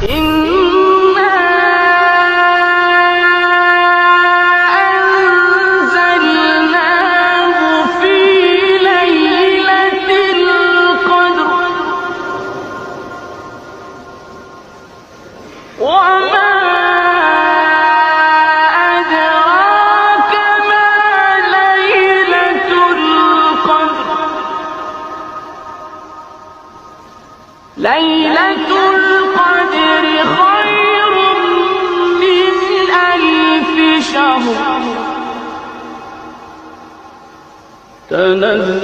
إنا أنزلناه في ليلة القدر وما أدراك ما ليلة القدر ليلة القدر خير من 1000 شهر تنزل